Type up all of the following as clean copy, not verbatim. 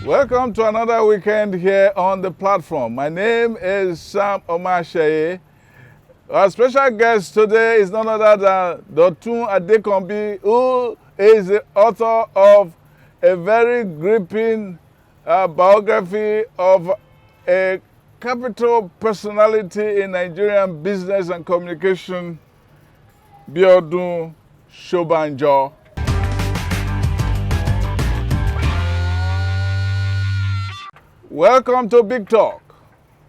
Welcome to another weekend here on the platform. My name is Sam Omashaye. Our special guest today is none other than Dotun Adekanmbi, who is the author of a very gripping biography of a capital personality in Nigerian business and communication, Dotun Adekanmbi. Welcome to Big Talk.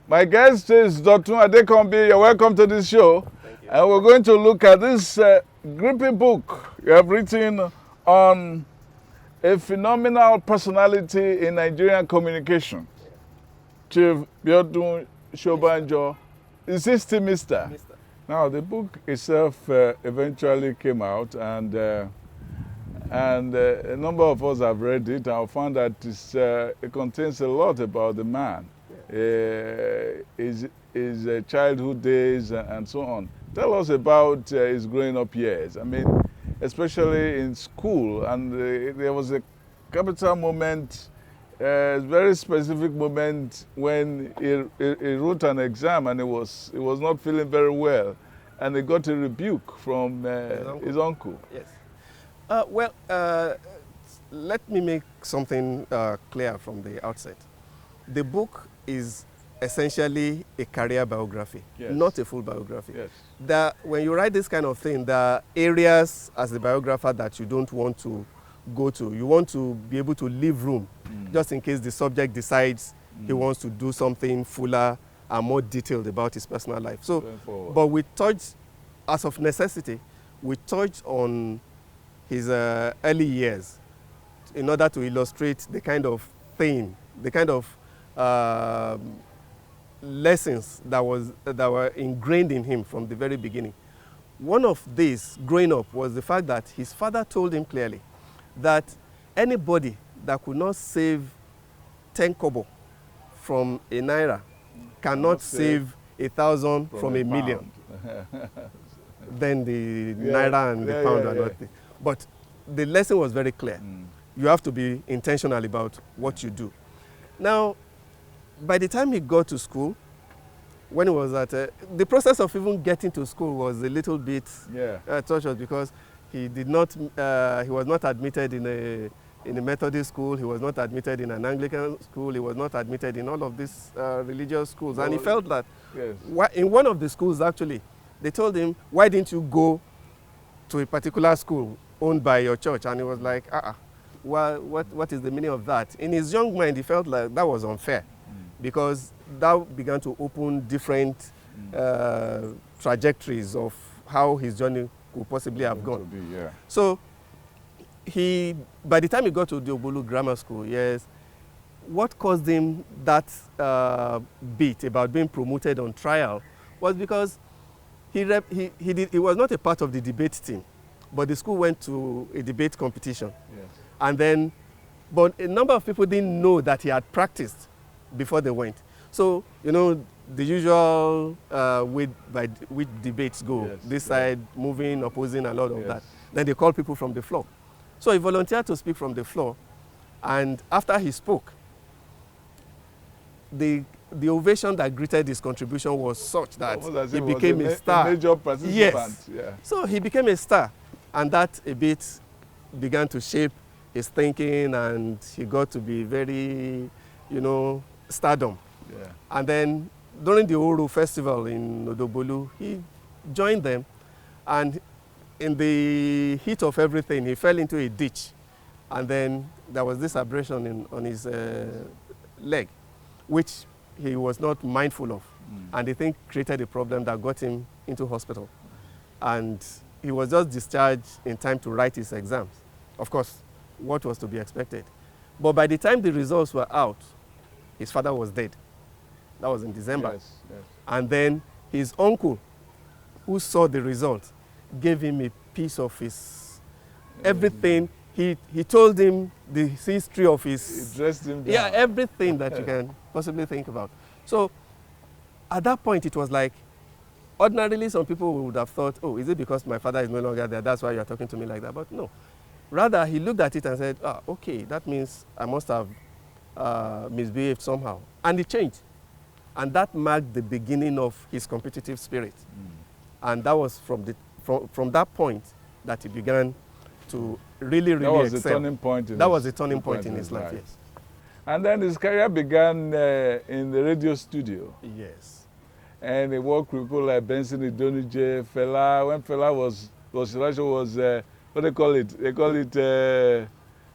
My guest is Dotun Adekanmbi. You're welcome to this show. Thank you. And we're going to look at this gripping book you have written on a phenomenal personality in Nigerian communication. Chief Dotun Adekanmbi. Is he still Mr.? Mr. Now, the book itself eventually came out, and a number of us have read it. I found that it contains a lot about the man, his childhood days, and so on. Tell us about his growing up years. I mean, especially in school, and there was a capital moment, a very specific moment when he wrote an exam and he was not feeling very well, and he got a rebuke from his uncle. Yes. Let me make something clear from the outset. The book is essentially a career biography, Yes. not a full biography. Yes. When you write this kind of thing, there are areas as the biographer that you don't want to go to. You want to be able to leave room just in case the subject decides he wants to do something fuller and more detailed about his personal life. So, but we touched, as of necessity, we touched on his early years in order to illustrate the kind of thing, the kind of lessons that were ingrained in him from the very beginning. One of these, growing up, was the fact that his father told him clearly that anybody that could not save 10 kobo from a naira cannot save 1,000 from a million. Then the naira and the pound are nothing. But the lesson was very clear. You have to be intentional about what you do. Now, by the time he got to school, when he was at the process of even getting to school was a little bit tortuous, because he was not admitted in a Methodist school. He was not admitted in an Anglican school. He was not admitted in all of these religious schools. And he felt that in one of the schools, actually, they told him, why didn't you go to a particular school owned by your church? And he was like, well, what is the meaning of that? In his young mind, he felt like that was unfair, because that began to open different trajectories of how his journey could possibly have gone. So by the time he got to the Obolu Grammar School, what caused him that bit about being promoted on trial was because he was not a part of the debate team, but the school went to a debate competition. And then, but a number of people didn't know that he had practiced before they went. So, you know, the usual with debates go, this side moving, opposing, a lot of that. Then they call people from the floor. So he volunteered to speak from the floor, and after he spoke, the ovation that greeted his contribution was such that he became a star. A major participant. So he became a star, and that a bit began to shape his thinking, and he got to be very, stardom. And then during the Oro festival in Odobolu, he joined them, and in the heat of everything, he fell into a ditch, and then there was this abrasion on his leg, which he was not mindful of, and the thing created a problem that got him into hospital. And he was just discharged in time to write his exams. Of course, what was to be expected. But by the time the results were out, his father was dead. That was in December. And then his uncle, who saw the result, gave him a piece of his everything. He told him the history of his... He dressed him down. Everything that you can possibly think about. So at that point, it was like, ordinarily some people would have thought, oh, is it because my father is no longer there, that's why you're talking to me like that? But no. Rather, he looked at it and said, okay, that means I must have misbehaved somehow. And he changed. And that marked the beginning of his competitive spirit. And that was from that point that he began to really excel. That was the turning point in his life, yes. And then his career began in the radio studio. Yes. And he worked with people like Benson Idonije, Fela. When Fela was what do they call it? They call it, there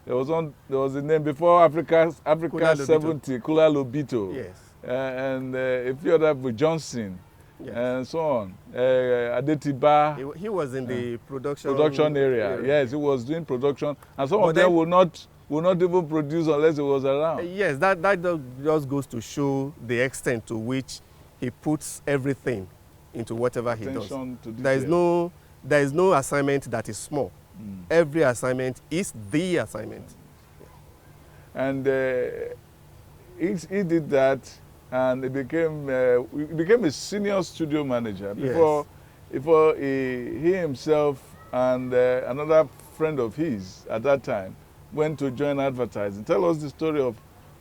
was a name before Africa 70, Kula Lobito. Yes. And a few other with Johnson. Yes. And so on. Adetiba. He was in the production area. Yes, he was doing production. And some of them would not even produce unless he was around. Yes, that just goes to show the extent to which he puts everything into whatever he does. There is no assignment that is small. Every assignment is the assignment. And he did that, and he became a senior studio manager before he himself and another friend of his at that time went to join advertising. Tell us the story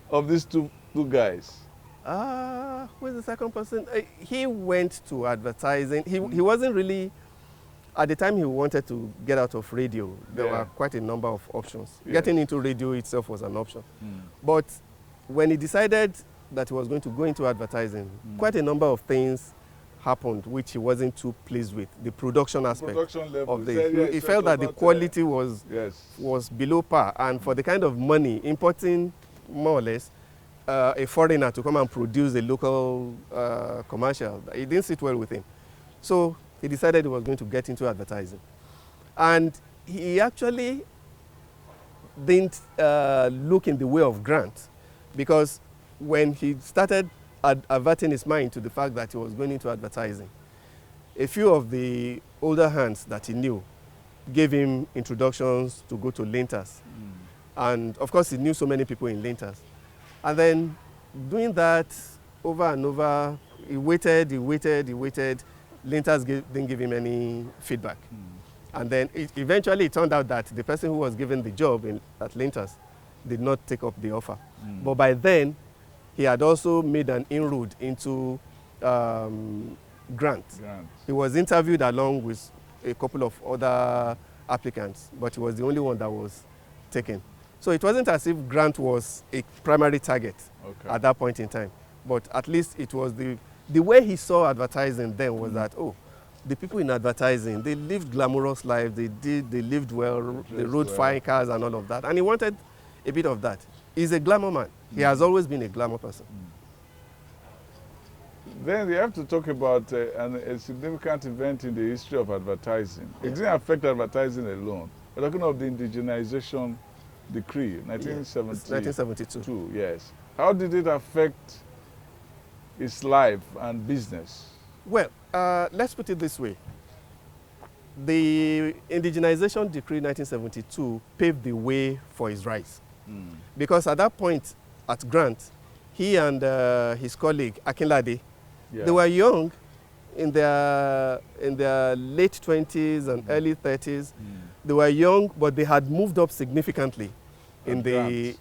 of these two guys. Who's the second person? He went to advertising. He wasn't really, at the time he wanted to get out of radio. There were quite a number of options. Yes. Getting into radio itself was an option. But when he decided that he was going to go into advertising, quite a number of things happened which he wasn't too pleased with. The production aspect of he felt that the quality was below par, and for the kind of money, importing more or less a foreigner to come and produce a local commercial, it didn't sit well with him. So he decided he was going to get into advertising. And he actually didn't look in the way of Grant, because when he started averting his mind to the fact that he was going into advertising, a few of the older hands that he knew gave him introductions to go to Lintas. And of course, he knew so many people in Lintas. And then doing that over and over, he waited. Lintas didn't give him any feedback. And then eventually it turned out that the person who was given the job at Lintas did not take up the offer. But by then, he had also made an inroad into Grant. He was interviewed along with a couple of other applicants, but he was the only one that was taken. So it wasn't as if Grant was a primary target at that point in time. But at least it was the way he saw advertising then was that, the people in advertising, they lived glamorous lives, they lived well, they rode fine cars and all of that. And he wanted a bit of that. He's a glamour man. He has always been a glamour person. Then we have to talk about a significant event in the history of advertising. It didn't affect advertising alone. We're talking of the indigenization decree, 1972. Yes. How did it affect his life and business? Well, let's put it this way. The indigenization decree 1972 paved the way for his rise. Because at that point at Grant, he and his colleague Akinlade, they were young, in their late 20s and early 30s. They were young, but they had moved up significantly in the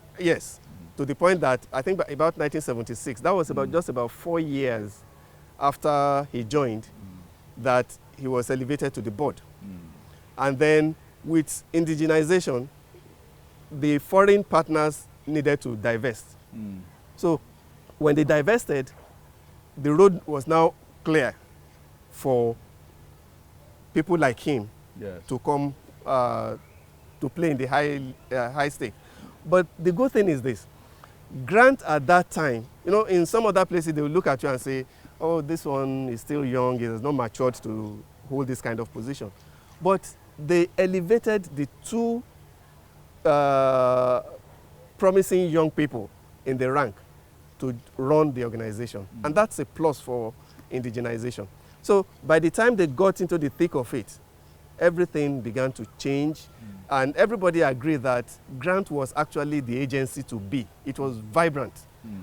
to the point that I think by about 1976, that was just about 4 years after he joined, that he was elevated to the board. And then with indigenization, the foreign partners needed to divest. So when they divested, the road was now clear for people like him to come to play in the high stake. But the good thing is this. Grant at that time, in some other places they will look at you and say, oh, this one is still young, he has not matured to hold this kind of position. But they elevated the two promising young people in the rank to run the organization. And that's a plus for indigenization. So by the time they got into the thick of it, everything began to change. And everybody agreed that Grant was actually the agency to be. It was vibrant.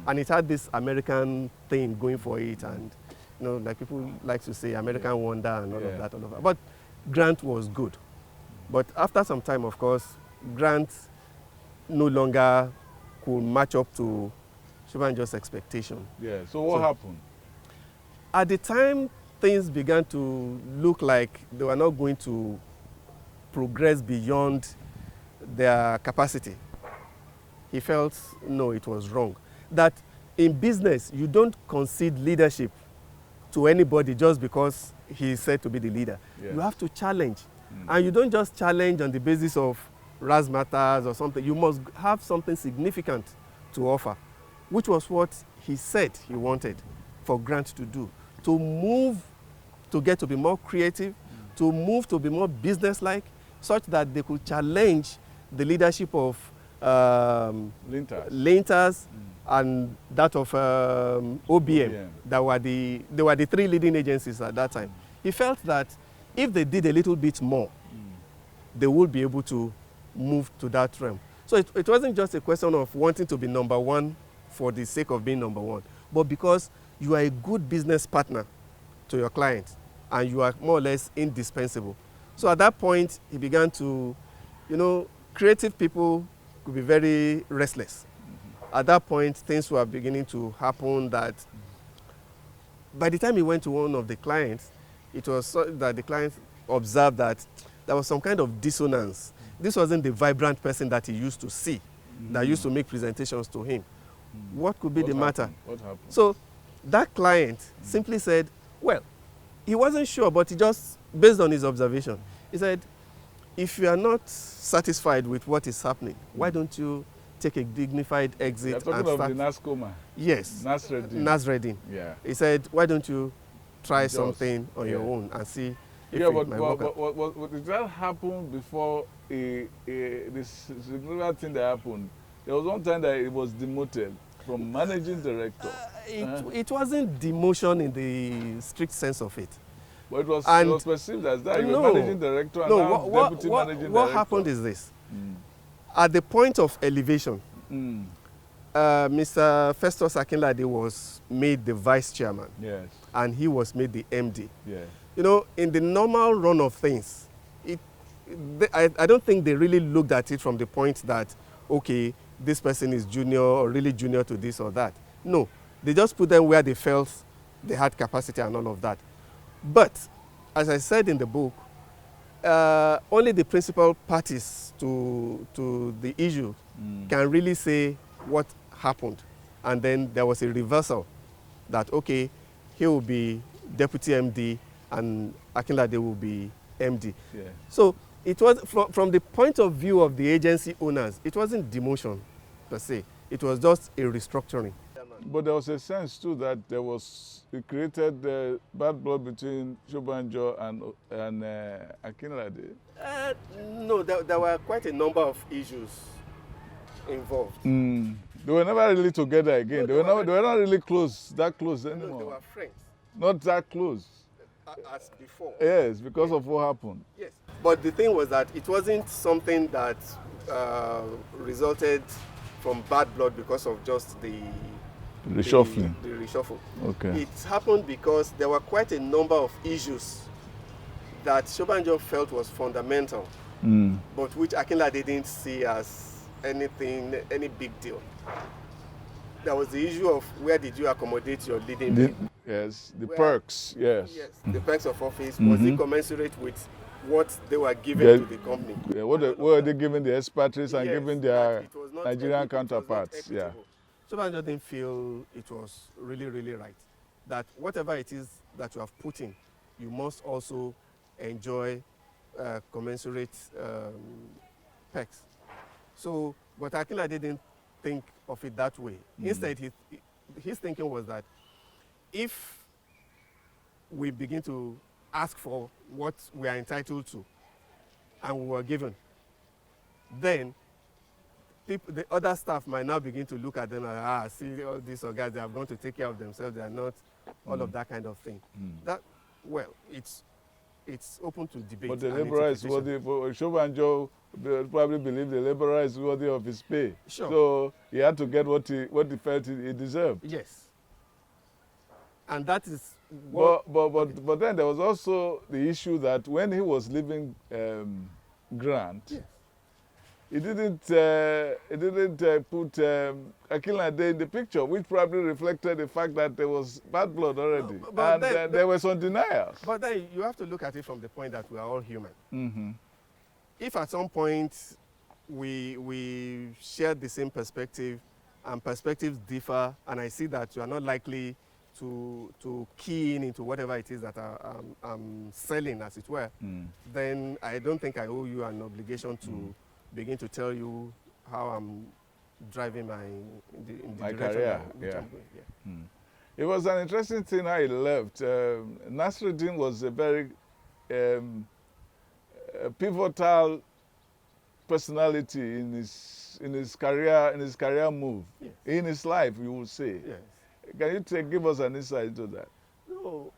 And it had this American thing going for it. And like people like to say American wonder and all of that. But Grant was good. But after some time, of course, Grant no longer could match up to Shobanjo's expectation. Yeah. So what happened? At the time, things began to look like they were not going to progress beyond their capacity. He felt, no, it was wrong. That in business, you don't concede leadership to anybody just because he is said to be the leader. Yeah. You have to challenge. And you don't just challenge on the basis of razzmatazz or something. You must have something significant to offer, which was what he said he wanted for Grant to do. To move, to get to be more creative, to move to be more business-like, such that they could challenge the leadership of Linters and that of OBM. They were the three leading agencies at that time. He felt that if they did a little bit more, they would be able to move to that realm. So it wasn't just a question of wanting to be number one for the sake of being number one, but because you are a good business partner to your client and you are more or less indispensable. So at that point, he began to, creative people could be very restless. At that point, things were beginning to happen that by the time he went to one of the clients, it was so that the client observed that there was some kind of dissonance. This wasn't the vibrant person that he used to see, that used to make presentations to him. What could be the matter? What happened? So that client simply said, well, he wasn't sure, but he just, based on his observation, he said, if you are not satisfied with what is happening, why don't you take a dignified exit? You're talking of the NASCOMA? Yes. Nasreddin. Yeah. He said, why don't you try something on your own and see if it might work out. But did that happen before this significant thing that happened? There was one time that it was demoted from managing director. It wasn't demotion in the strict sense of it. But it was perceived as that. You were managing director and now deputy managing director. What happened is this. At the point of elevation, Mr. Festus Akinlade was made the vice chairman. Yes. And he was made the MD. Yes. In the normal run of things, I don't think they really looked at it from the point that, okay, this person is junior or really junior to this or that. No, they just put them where they felt they had capacity and all of that. But, as I said in the book, only the principal parties to the issue can really say what happened. And then there was a reversal that, okay, he will be deputy MD and Akinlade will be MD. Yeah. So it was, from the point of view of the agency owners, it wasn't demotion per se. It was just a restructuring. But there was a sense too that it created bad blood between Shobanjo and Akinlade. No, there were quite a number of issues involved. They were never really together again. No, they were not really that close anymore. No, they were friends. Not that close. As before. Yes, because of what happened. Yes. But the thing was that it wasn't something that resulted from bad blood because of just the reshuffling. The reshuffle. Okay. It happened because there were quite a number of issues that Shobanjo felt was fundamental, but which Akinlade didn't see as any big deal. There was the issue of where did you accommodate your leading? Yes, the perks, yes. Yes, the perks of office. Was it commensurate with what they were giving to the company? Yeah, what were they giving the expatriates and giving their Nigerian counterparts? Yeah. Shobanjo didn't feel it was really, really right. That whatever it is that you have put in, you must also enjoy commensurate perks. So, but Akinlade didn't think of it that way. Instead, his thinking was that if we begin to ask for what we are entitled to and we were given, then the other staff might now begin to look at them and see all these guys, they are going to take care of themselves, they are not, all of that kind of thing. That, well, it's open to debate. But the laborer is worthy, Shobanjo probably believed the laborer is worthy of his pay. Sure. So he had to get what he felt he deserved. Yes. And that is what... But then there was also the issue that when he was leaving Grant, he didn't put Akinlade in the picture, which probably reflected the fact that there was bad blood already. No, but and there were some denials. But then you have to look at it from the point that we are all human. Mm-hmm. If at some point we share the same perspective and perspectives differ, and I see that you are not likely to key in into whatever it is that I'm selling, as it were, then I don't think I owe you an obligation to begin to tell you how I'm driving my career. which Yeah. I'm going. Yeah. It was an interesting thing how he left. Nasruddin was a very pivotal personality in his career move, Yes. in his life, you would say. Yes. Can you give us an insight into that? No,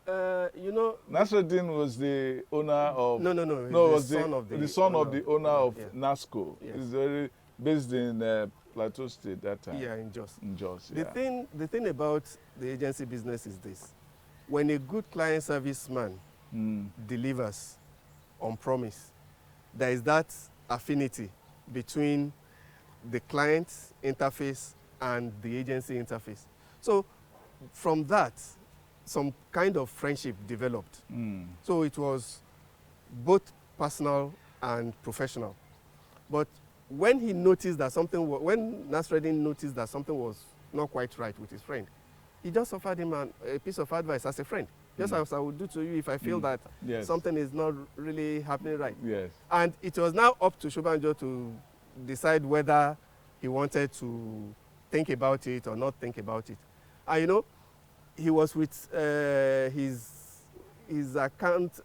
you know. Nasruddin was the owner of. No. No, was the son of the son of the owner of yeah. NASCO. Yes. He's very based in Plateau State that time. Yeah, in Jos. In Jos, yeah. The thing about the agency business is this: when a good client service man delivers on promise, there is that affinity between the client interface and the agency interface. So from that, some kind of friendship developed. So it was both personal and professional. But when he noticed that when Nasruddin noticed that something was not quite right with his friend, he just offered him a piece of advice as a friend, just as I would do to you if I feel that Yes. something is not really happening right. Yes. And it was now up to Shobanjo to decide whether he wanted to think about it or not think about it. And you know, he was with his account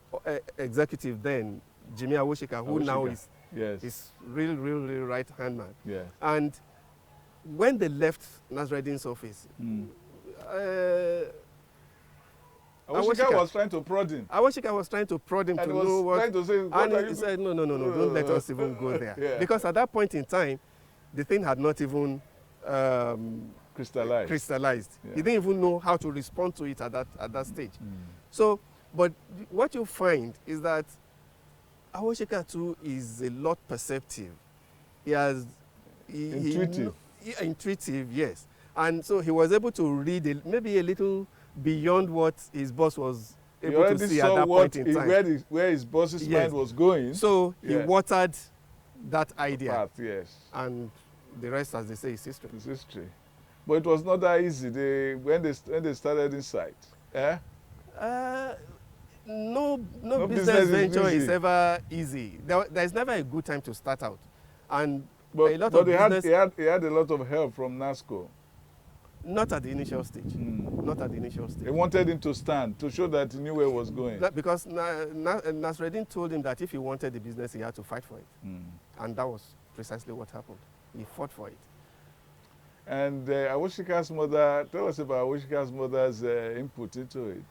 executive then, Jimmy Awoshika, who now is Yes. his really right-hand man. Yeah. And when they left Nasruddin's office, Awoshika was trying to prod him. Awoshika was trying to prod him And to was know what. trying to say, what And are he you said, no, don't let us even go there. Yeah. Because at that point in time, the thing had not even crystallized. Yeah. He didn't even know how to respond to it at that stage. So, but what you find is that Awoshika too is a lot perceptive. Intuitive. Intuitive, yes. And so he was able to read maybe a little beyond what his boss was able to see at that point in time. Where his boss's mind was going. So he watered that idea. Path, yes. And the rest, as they say, is history. It's history. But it was not that easy when they started inside. Eh? No business venture is ever easy. There's never a good time to start out. And a lot of business... he had a lot of help from NASCO. Not at the initial stage. Not at the initial stage. They wanted him to stand, to show that he knew where he was going. Because Nasruddin told him that if he wanted the business, he had to fight for it. And that was precisely what happened. He fought for it. And Awoshika's mother, tell us about Awoshika's mother's input into it.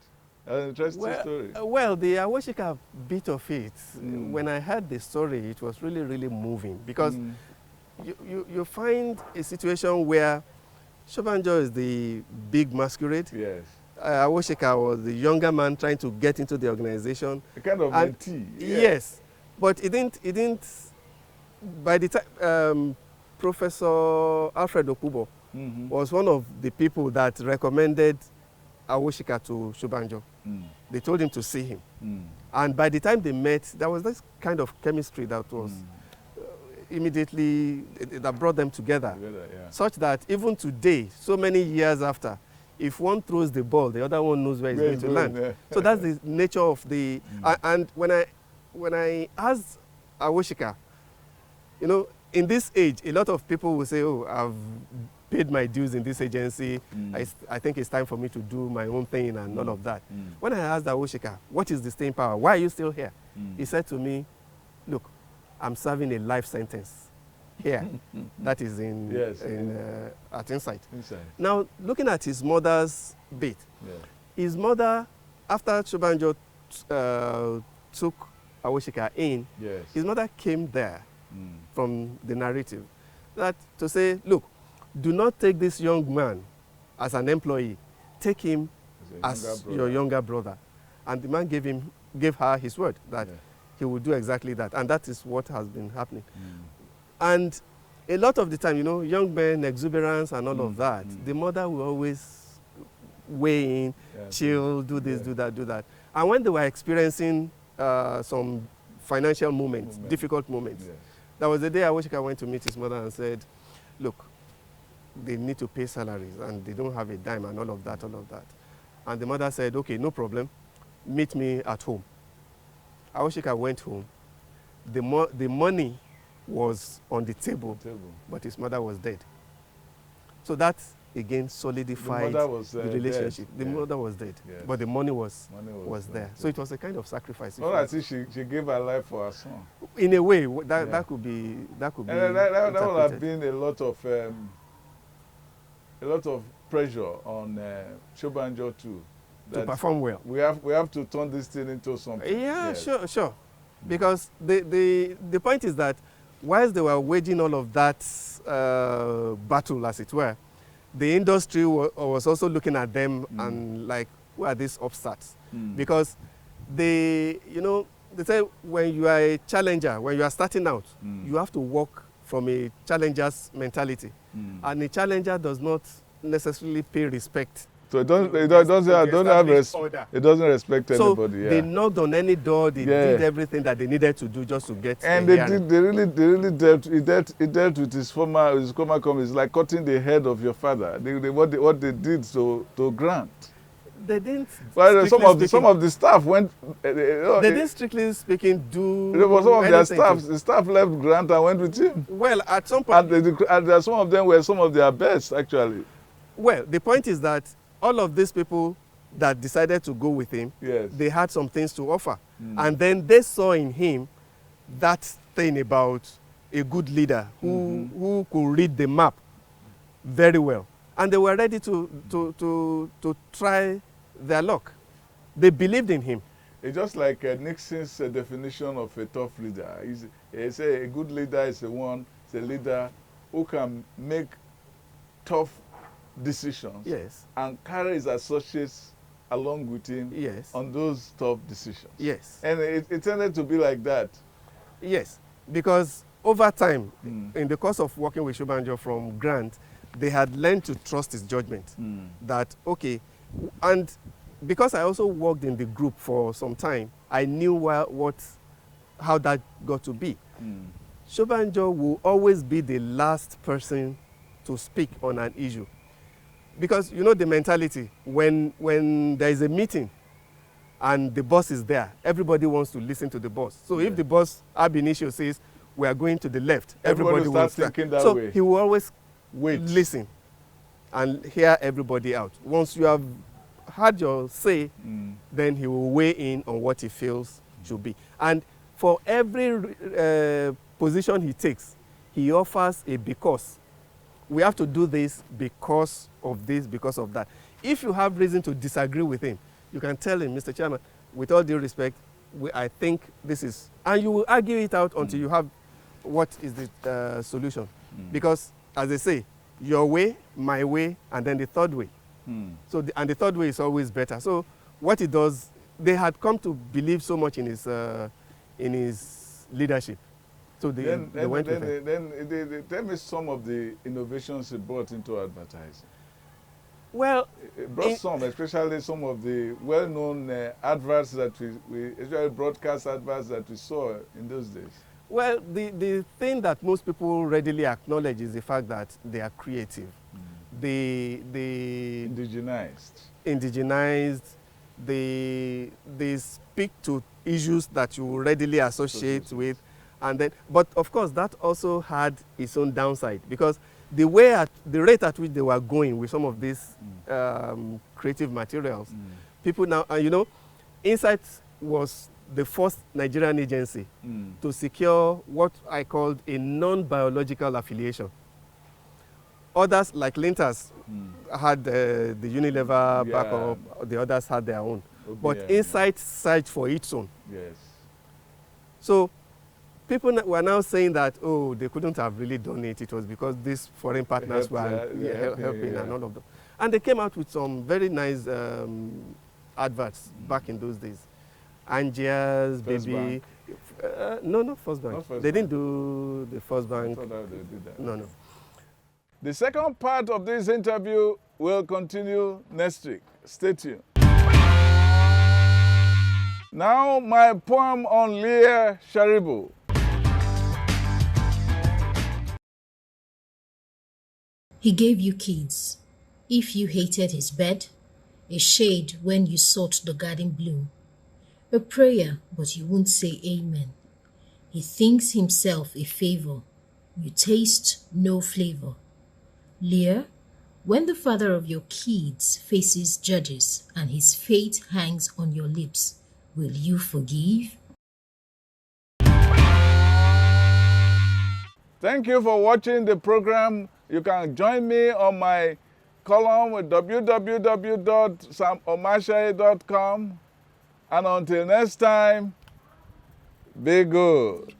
An interesting story. Well, the Awoshika bit of it, when I heard the story, it was really moving. Because you find a situation where Shobanjo is the big masquerade. Yes. Awoshika was the younger man trying to get into the organization. A kind of mentee. Yeah. Yes. But it didn't, by the time, Professor Alfred Okubo was one of the people that recommended Awoshika to Shobanjo. They told him to see him. And by the time they met, there was this kind of chemistry that was immediately, that brought them together. Such that even today, so many years after, if one throws the ball, the other one knows where it's going to land. So that's the nature of the... And when I asked Awoshika, you know, in this age, a lot of people will say, oh, I've paid my dues in this agency. I think it's time for me to do my own thing and all of that. When I asked Awoshika, what is the staying power? Why are you still here? He said to me, look, I'm serving a life sentence here. That is at Insight. Now, looking at his mother's bit, his mother, after Shobanjo took Awoshika in, his mother came there from the narrative that to say, look, do not take this young man as an employee. Take him as your younger brother. And the man gave her his word that he would do exactly that. And that is what has been happening. And a lot of the time, you know, young men, exuberance and all of that, the mother will always weigh in, chill, do this, do that, do that. And when they were experiencing some financial moments, difficult moments, there was a day Awoshika went to meet his mother and said, look, they need to pay salaries and they don't have a dime and all of that, all of that. And the mother said, okay, no problem, meet me at home. Awoshika went home. The money was on the table, but his mother was dead. So that again solidified the relationship. Dead. The mother was dead, but the money was there. So it was a kind of sacrifice. Well, I think she gave her life for her son. In a way, that could be that would have been a lot of pressure on Shobanjo too. To perform well. We have to turn this thing into something. Yeah, sure. Because the point is that whilst they were waging all of that battle, as it were, the industry was also looking at them and like, who are these upstarts? Because they say when you are a challenger, when you are starting out, you have to work from a challenger's mentality. And a challenger does not necessarily pay respect. So it doesn't respect anybody. So they knocked on any door, they did everything that they needed to do just to get. And they really dealt with his former company. It's like cutting the head of your father. What they did to Grant. They didn't. Well, some of the staff went. They didn't strictly speaking do. Some of their staff, the staff left Grant and went with him. Well, at some point, and some of them were some of their best actually. Well, the point is that all of these people that decided to go with him, they had some things to offer. And then they saw in him that thing about a good leader who could read the map very well. And they were ready to try their luck. They believed in him. It's just like Nixon's definition of a tough leader. He said a good leader is a leader who can make tough decisions and carry his associates along with him on those tough decisions. Yes. And it tended to be like that. Yes, because over time, in the course of working with Shobanjo from Grant, they had learned to trust his judgment. That, okay, and because I also worked in the group for some time, I knew how that got to be. Shobanjo will always be the last person to speak on an issue. Because you know the mentality, when there is a meeting and the boss is there, everybody wants to listen to the boss. So if the boss ab initio says, we are going to the left, everybody will start thinking that way. So he will always listen and hear everybody out. Once you have had your say, then he will weigh in on what he feels should be. And for every position he takes, he offers a because. We have to do this because of this, because of that. If you have reason to disagree with him, you can tell him, Mr. Chairman, with all due respect, I think this is, and you will argue it out until you have what is the solution. Because, as they say, your way, my way, and then the third way. So, and the third way is always better. So, what he does, they had come to believe so much in his leadership. So they went with it. Then tell me some of the innovations he brought into advertising. Well, it brought some, especially some of the well-known adverts that we especially broadcast adverts that we saw in those days. Well, the thing that most people readily acknowledge is the fact that they are creative. They indigenized. They speak to issues that you readily associate with. And then, but of course, that also had its own downside because the rate at which they were going with some of these creative materials, people now, Insight was the first Nigerian agency to secure what I called a non-biological affiliation. Others, like Lintas, had the Unilever backup, the others had their own. But Insight searched for its own. Yes. So people were now saying that, oh, they couldn't have really done it. It was because these foreign partners were helping and all of them. And they came out with some very nice adverts back in those days. Angia's, Baby, No, not First Bank. Not First They Bank. didn't do the First I Bank. thought that they did that. No. The second part of this interview will continue next week. Stay tuned. Now, my poem on Leah Sharibu. He gave you keys, if you hated his bed, a shade when you sought the garden bloom, a prayer but you won't say amen. He thinks himself a favor, you taste no flavor. Lear, when the father of your kids faces judges and his fate hangs on your lips, will you forgive? Thank you for watching the program. You can join me on my column at www.samomashai.com. And until next time, be good.